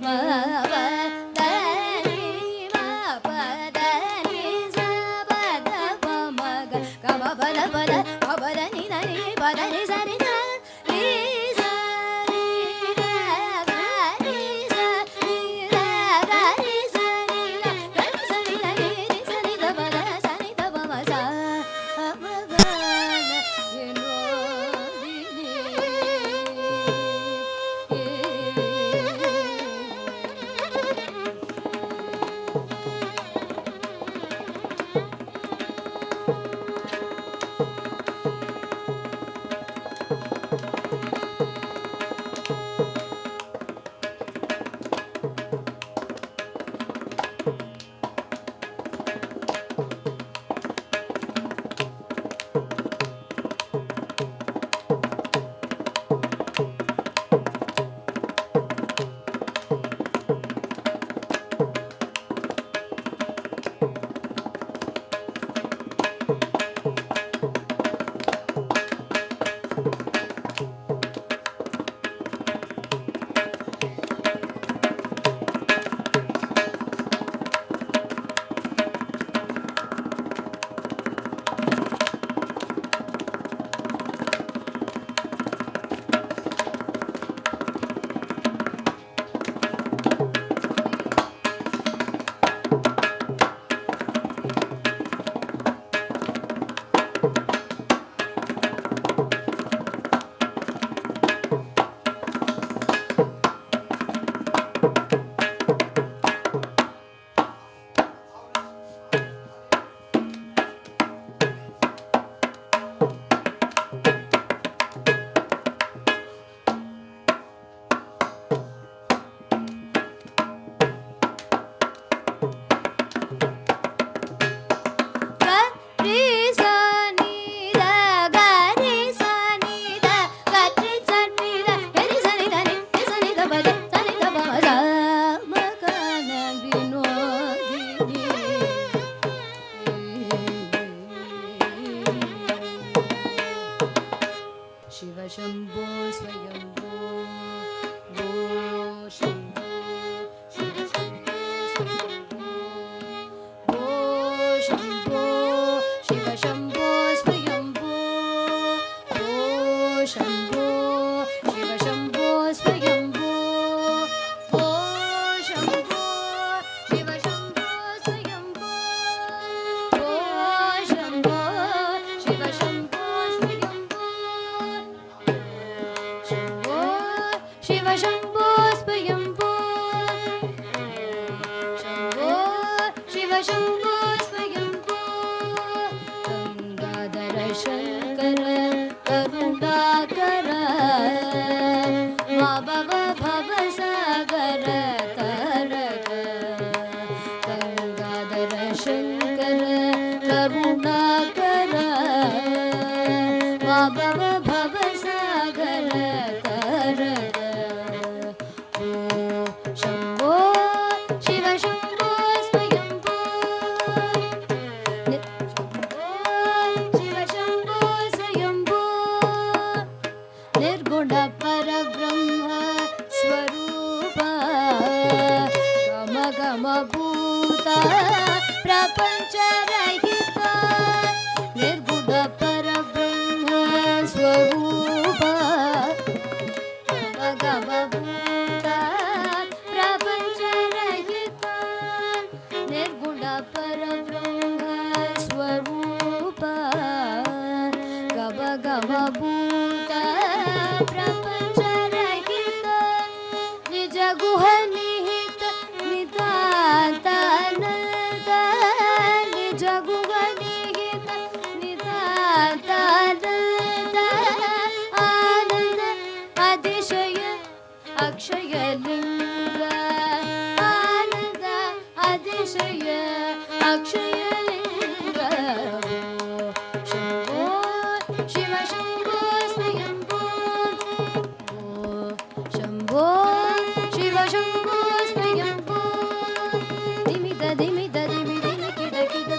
ma Shambho स्वयम्भो Gangadhar Shankar Karunakar मा भव भवसागर तारक गङ्गाधर शङ्कर करुणाकर मा भव भवसागर तारक शम्भो शिव शम्भो स्वयम्भो शिव शम्भो स्वयम्भो निर्गुण परब्रह्म स्वरूप गम गम भूत प्रपंच रहित निर्गुण परब्रह्म स्वरूप गम गम भूत प्रपंच रहित निर्गुण परब्रह्म स्वरूप गम गम भूत प्रपंच रहित निज गुह निहित नितानंद निज गुह निहित नितानंद आनंद अतिशय अक्षय लिंग आनंद अतिशय अक्षय लिंग शम्भो शिव शम्भो स्वयम्भो शम्भो शिव शम्भो स्वयम्भो दिमिद दिमिद दिमि दिमि किड किड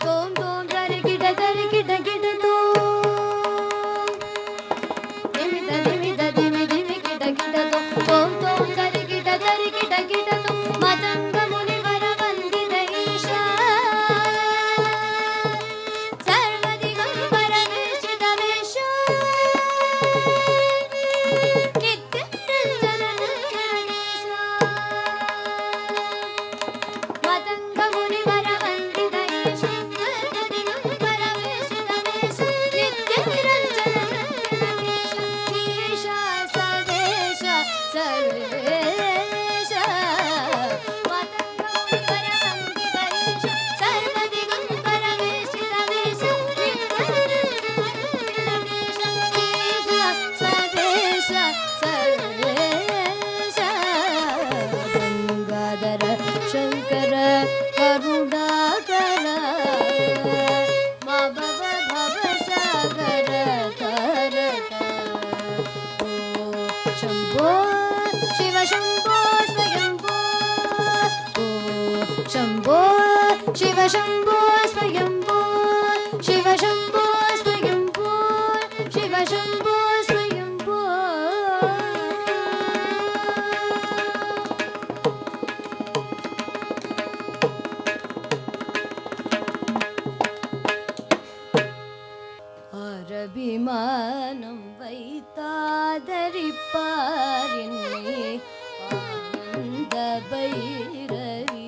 तोम तोम दरि किड किड दिमिद दिमिद दिमि दिमि किड किड तोम तोम दरि किड किड मतंग मुनिवर वंदित ईशा सर्वदिगंबर निश्चित वेश नित्य निरंजन गणेश मतंग मुनिवर वंदित ईशा सर्वदिगंबर निश्चित वेश नित्य निरंजन गणेश ईशा सदेश सर्वेश मतंग मुनिवर वंदित ईशा सर्वदिगंबर निश्चित वेश नित्य निरंजन गणेश ईशा सदेश सर्वेश गंगाधर शंकर करुणाकर मा भव भवसागर तारक शम्भो शिव शम्भो स्वयम्भो शम्भो शिव शम्भो स्वयम्भो शिव शम्भो स्वयम्भो शिव शम्भो स्वयम्भो அரபிமானம் வைத்தாதரிப்பார் என்னை ஆனந்த பைரவி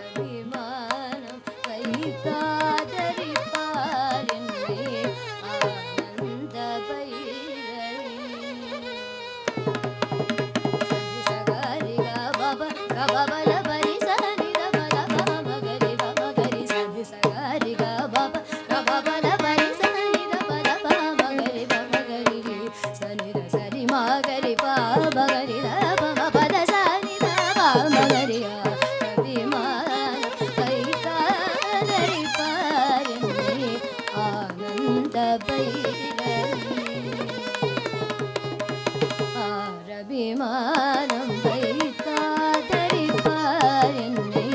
அரபிமானம் வைத்தாதரிப்பார் என்னை ஆனந்த பைரவி சகரி கபப கபபல பரி சனி தபல மகரி மகரி சனி சகரி கபப கபபல பரி சனி தபல மகரி மகரி சனி சரி மகரி மகரி பத சனி தப மகரி அபிமான கைதாரி பாரமே ஆனந்த பைரவி அரபிமானம் வைத்தாதரிப்பார் என்னை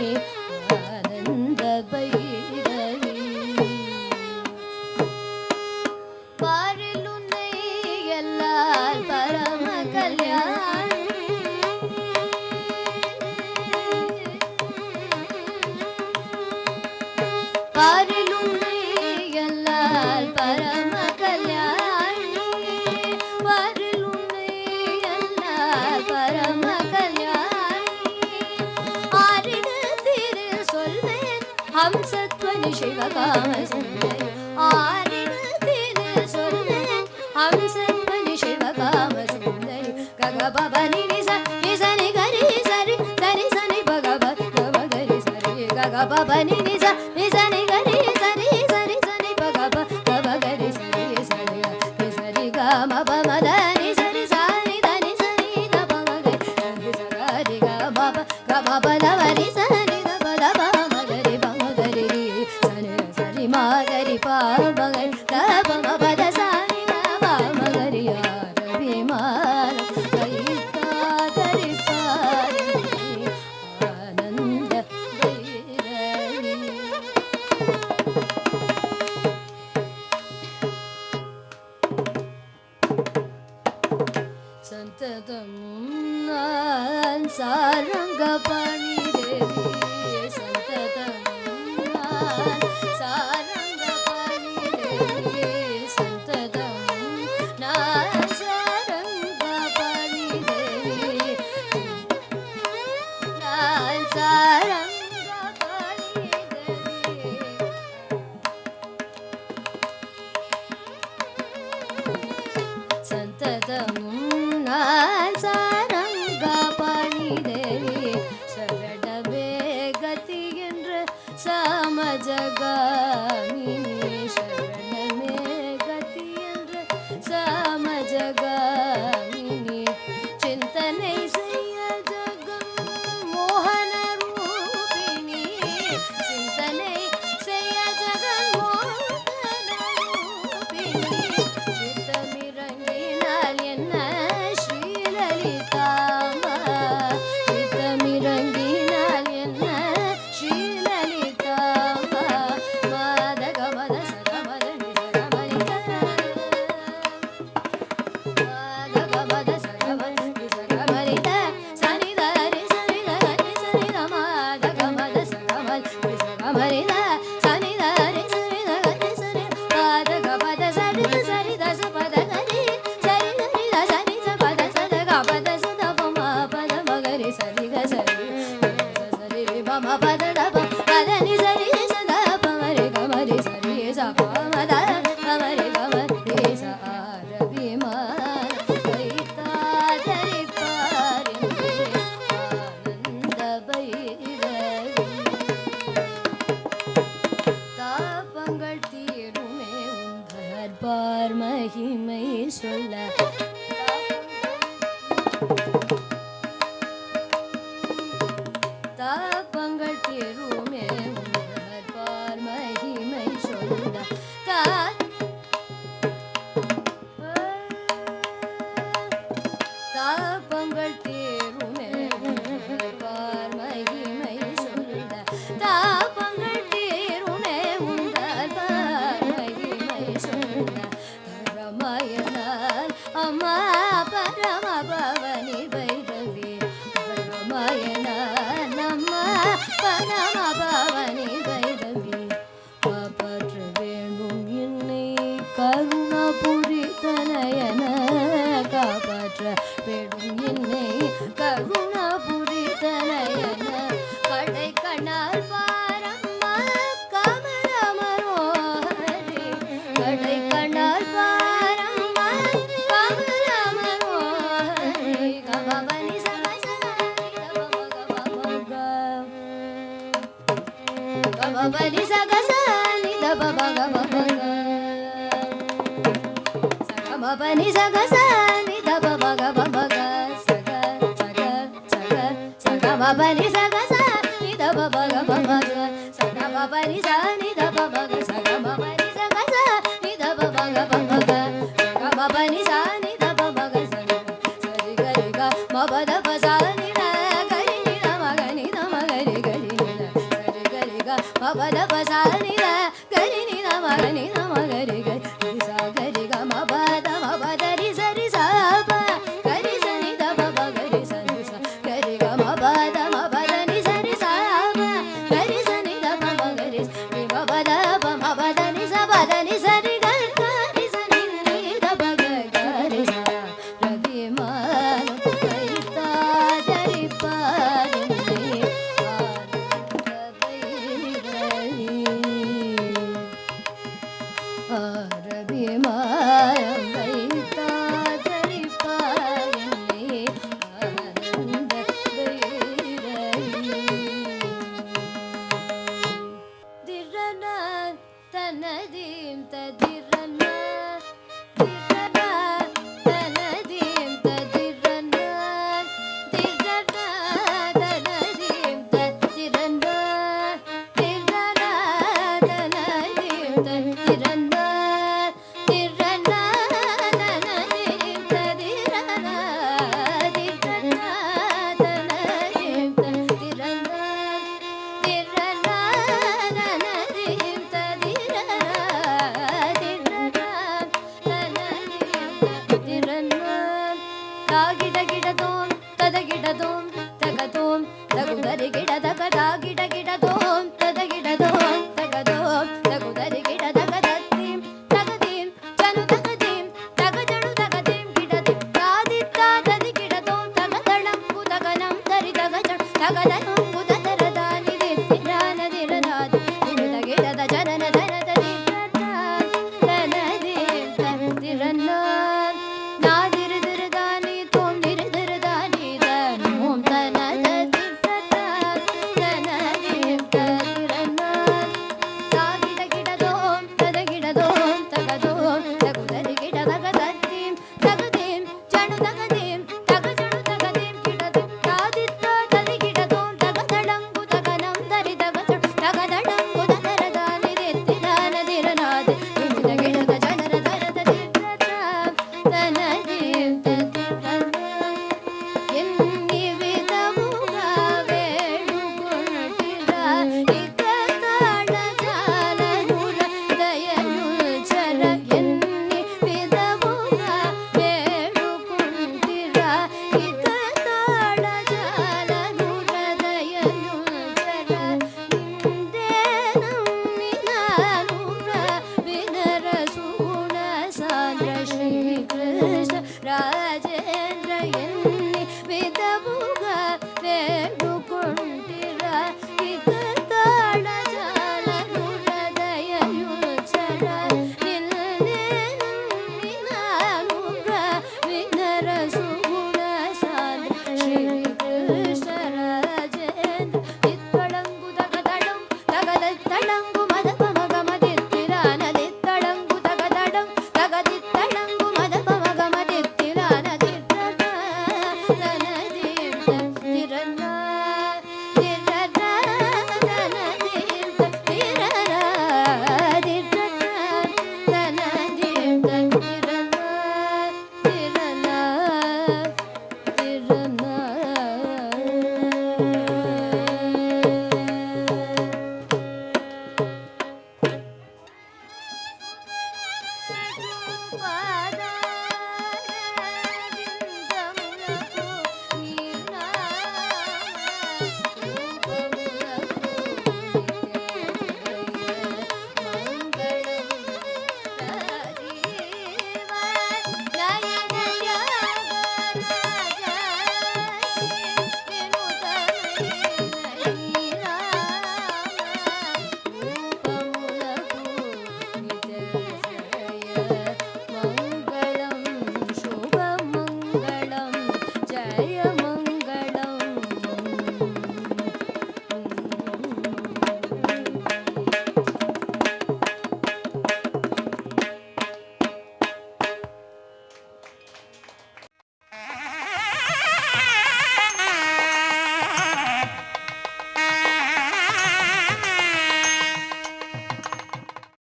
ஆனந்த பைரவி பாரில் உன்னை எல்லால் பரம கல்யாணி பாரில் உன்னை எல்லால் பரம கல்யாணி பாரில் உன்னை எல்லால் பரம கல்யாணி ஆரிடத்திரு சொல்வேன் ஹம்சத்வனி சிவகாம சுந்தரி ஆரிடத்திரு சொல்வேன் ஹம்சத்வனி சிவகாம சுந்தரி ககபப ni ni sa ni sa ni ga ri sa ri sa ni ba ga ba ga ri sa ri ga ga ba ba ni ni sa ni ga ri sa ni ba ga ba ga ri sa ri ga ma ba ma da ni sa ni da ni sa ni da ba ga ri sa ri ga ma ba da ba ri sa ni da ba ma ga ri ri sa ri ma ga ri pa ba ga da ba ma ba da sa ni da ba ma ga ri ya ravi ma kaita dari pa anand vairavi santatam nan saranga pani devi santatam nan saranga pani devi santatam nan saranga pani devi nan saranga pani devi santatam nan saranga pani devi ಶರಣವೇ ಗತಿ ಎಂದ್ರೆ ಸಮಜಗಾಮಿನಿ ಶರಣವೇ ಗತಿ ಎಂದ್ರೆ ಸಮಜಗಾಮಿನಿ ಚಿಂತನೆ ಸಯ್ಯ ಜಗನ್ ಮೋಹನ ರೂಪಿಣಿ ಚಿಂತನೆ ಸಯ್ಯ ಜಗನ್ ಮೋಹನ ರೂಪಿಣಿ ಚಿತ್ತಮಿರಂಗಿனால் என்ன ஸ்ரீலலிதாம்ப ಚಿತ್ತಮಿರಂಗಿனால் என்ன ஸ்ரீலலிதாம்ப ಮಾದಗ ಮದ ಸಗ ಮದ ನಿಸಗ ಮರಿಗ ಮಾದಗ ಮದ ಸಗ ಮದ ನಿಸಗ ಮರಿಗ ಸನಿ ದ ರಿ ಸನಿ ದ ರಿ ಸನಿ ದ ಮಾದಗ ಮದ ಸಗ ಮದ ನಿಸಗ ಮರಿಗ ಸನಿ ದ ರಿ ಸನಿ ದ ರಿ ಸನಿ ಮಾದಗ ಮದ ಸರಿ ಸರಿ ದ ಸ ಪದ ಗರಿ ಸರಿ ಸರಿ ದ ಸರಿ ಸ ಪದ ಸದ ಗ ಪದ ಸದ ಪ ಮ ಪದ ಮಗರಿ ಸರಿ ಗ ಸರಿ ಸರಿ ರಿ ಮ ಮ ಪದ ದ ಪ ಪದ ನಿ ಸರಿ ಸದ ಪ ಮರಿ ಗ ಮರಿ ಸರಿ ಸ ಪ ಮ ದ ಪ ಮರಿ ಗ ಮರಿ ಸ ರವಿ ಮ ಕೈತಾ ಧರಿ ಪಾರಿ ಆನಂದ ಭೈರವಿ தாபங்கள் தீருமே உந்தர் பார் மகிமை சொல்ல தாபங்கள் தீருமே உந்தர் பார் மகிமை சொல்ல தாபங்கள் தீருமே உந்தர் பார் மகிமை சொல்ல தாபங்கள் தீருமே உந்தர் பார் மகிமை சொல்ல பரமயனால் அம்மா பரம பவனி பைரவி பரமயனால் அம்மா பரம பவனி பைரவி காப்பாற்ற வேண்டும் என்னை கருணாபுரி தனயன காப்பாற்ற வேண்டும் என்னை கருணாபுரி தனயன கடை கண்ணால் பாரம்மா கமல மனோஹரி கடை கண்ணால் பாரம்மா கமல மனோஹரி கபவனி சகசனி கபவனி சகசனி தபபகபக சகமபனி சகசனி தபபகபக சக சக சக சகமபனி சகசனி தபபகபக சகமபனி சனி தபபக சகமபனி சகசனி தபபகபக சகமபனி சனி தபபக சரி கரி க மபத பசனி ர கரி நி ர மகனி ர மகரி கரி நி ர சரி கரி க மபத பசனி ர கரி நி ர மகனி ர மகரி கரி ச கரி க மபத மபத ரி சரி ச ப கரி சனி தபப கரி சனி ச கரி க மபத மபத நி சரி ச ப கரி சனி தபப கரி ரி மபத ப மபத நி ச பத நி சரி க கரி சனி ரி தப க கரி ச ரவி மான கைதா ಗುಗರಿ ಗಿಡದ ಕದ ಗಿಡ ಗಿಡ